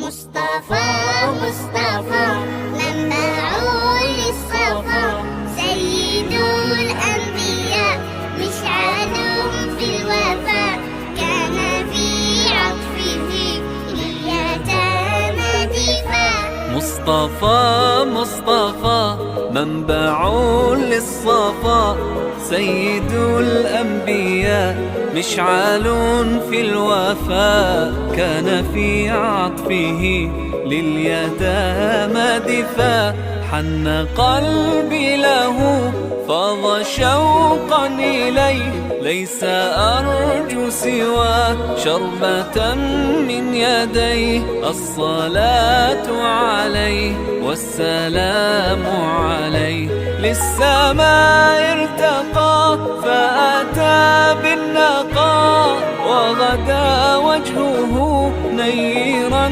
مصطفى مصطفى منبع للصفا، سيد الأنبياء مشعل في الوفاء، كان في عطفه لليتامى دفاع. مصطفى مصطفى منبع للصفا، سيد الأنبياء مشعل في الوفاء، كان في عطفه لليتامى دفاع. حن قلبي له فاض شوقا إليه، ليس أرجو سوى شربة من يديه. الصلاة عليه والسلام عليه، للسماء ارتقى فأتى بالنقاء، وغدا وجهه نيرا